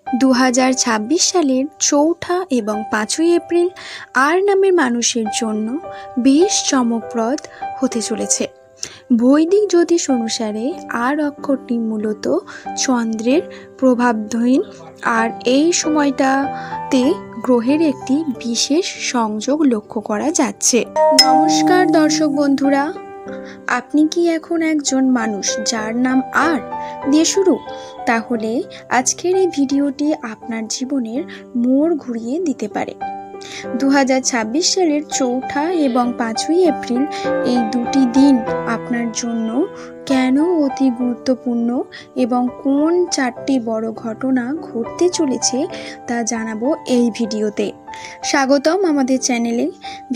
2026 সালের 4 এবং 5 এপ্রিল আর নামের মানুষের জন্য বেশ চমকপ্রদ হতে চলেছে। বৈদিক জ্যোতিষ অনুসারে আর অক্ষরটি মূলত চন্দ্রের প্রভাবধীন, আর এই সময়টাতে গ্রহের একটি বিশেষ সংযোগ লক্ষ্য করা যাচ্ছে। নমস্কার দর্শক বন্ধুরা, আপনি কি এখন একজন মানুষ যার নাম আর দিয়ে শুরু? তাহলে আজকের এই ভিডিওটি আপনার জীবনের মোড় ঘুরিয়ে দিতে পারে। 2026 সালের 4 এবং 5 এপ্রিল এই দুটি দিন আপনার জন্য কেন অতি গুরুত্বপূর্ণ এবং কোন 4টি বড় ঘটনা ঘটতে চলেছে তা জানাবো এই ভিডিওতে। স্বাগতম আমাদের চ্যানেলে।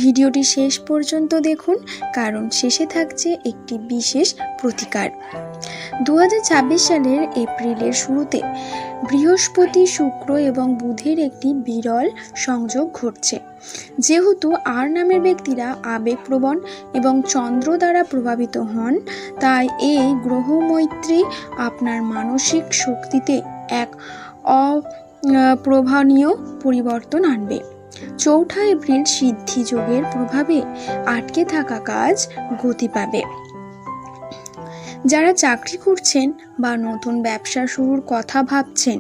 ভিডিওটি শেষ পর্যন্ত দেখুন, কারণ শেষে থাকছে একটি বিশেষ প্রতিকার। 2026 সালের এপ্রিলের শুরুতে বৃহস্পতি, শুক্র এবং বুধের একটি বিরল সংযোগ ঘটছে। যেহেতু আর নামের ব্যক্তিরা আবেগপ্রবণ এবং চন্দ্র দ্বারা প্রভাবিত হন, তাই এই গ্রহমৈত্রী আপনার মানসিক শক্তিতে এক অপ্রভানীয় পরিবর্তন আনবে। 4 এপ্রিল সিদ্ধি যোগের প্রভাবে আটকে থাকা কাজ গতি পাবে। যারা চাকরি করছেন বা নতুন ব্যবসা শুরুর কথা ভাবছেন,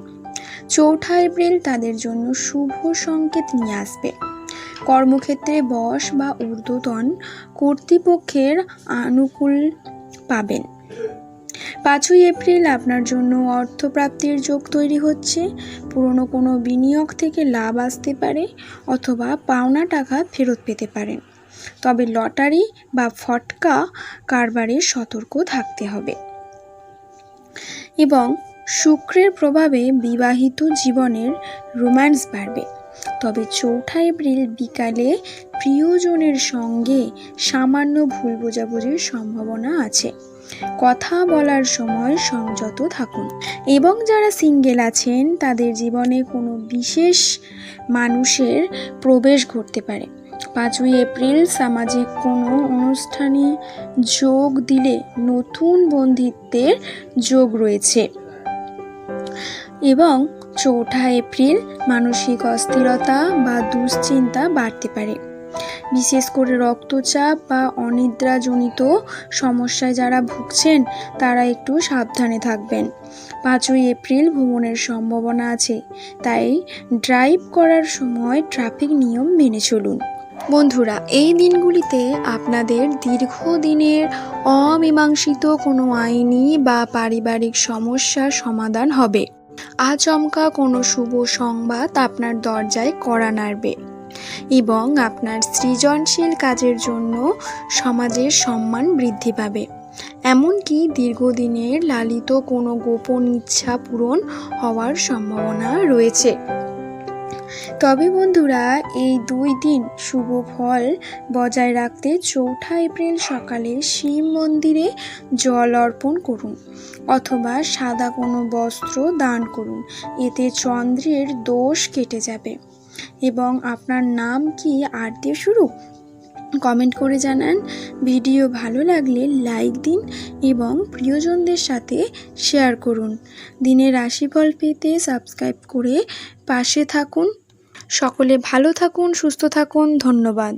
4 এপ্রিল তাদের জন্য শুভ সংকেত নিয়ে আসবে। কর্মক্ষেত্রে বস বা ঊর্ধ্বতন কর্তৃপক্ষের আনুকূল পাবেন। 5 এপ্রিল আপনার জন্য অর্থপ্রাপ্তির যোগ তৈরি হচ্ছে। পুরনো কোনো বিনিয়োগ থেকে লাভ আসতে পারে অথবা পাওনা টাকা ফেরত পেতে পারেন। তবে লটারি বা ফটকা কারবারে সতর্ক থাকতে হবে। এবং শুক্রের প্রভাবে বিবাহিত জীবনের রোম্যান্স বাড়বে। তবে 4 এপ্রিল বিকালে প্রিয়জনের সঙ্গে সামান্য ভুল বোঝাবুঝির সম্ভাবনা আছে। কথা বলার সময় সংযত থাকুন। এবং যারা সিঙ্গেল আছেন, তাদের জীবনে কোনো বিশেষ মানুষের প্রবেশ ঘটতে পারে। 5 এপ্রিল সামাজিক কোনো অনুষ্ঠানে যোগ দিলে নতুন বন্ধুত্বের যোগ রয়েছে। এবং 4 এপ্রিল মানসিক অস্থিরতা বা দুশ্চিন্তা বাড়তে পারে। বিশেষ করে রক্তচাপ বা অনিদ্রাজনিত সমস্যায় যারা ভুগছেন, তারা একটু সাবধানে থাকবেন। 5 এপ্রিল ভ্রমণের সম্ভাবনা আছে, তাই ড্রাইভ করার সময় ট্রাফিক নিয়ম মেনে চলুন। বন্ধুরা, এই দিনগুলিতে আপনাদের দীর্ঘদিনের অমীমাংসিত কোনো আইনি বা পারিবারিক সমস্যার সমাধান হবে। আচমকা কোনো শুভ সংবাদ আপনার দরজায় কড়া নাড়বে এবং আপনার সৃজনশীল কাজের জন্য সমাজের সম্মান বৃদ্ধি পাবে। এমনকি দীর্ঘদিনের লালিত কোনো গোপন ইচ্ছা পূরণ হওয়ার সম্ভাবনা রয়েছে। তবে বন্ধুরা, এই 2 দিন শুভ ফল বজায় রাখতে 4 এপ্রিল সকালে শিব মন্দিরে জল অর্পণ করুন অথবা সাদা কোনো বস্ত্র দান করুন। এতে চন্দ্রের দোষ কেটে যাবে। এবং আপনার নাম কি আর দিয়ে শুরু? কমেন্ট করে জানান। ভিডিও ভালো লাগলে লাইক দিন এবং প্রিয়জনদের সাথে শেয়ার করুন। দিনের রাশিফল পেতে সাবস্ক্রাইব করে পাশে থাকুন। সকলে ভালো থাকুন, সুস্থ থাকুন। ধন্যবাদ।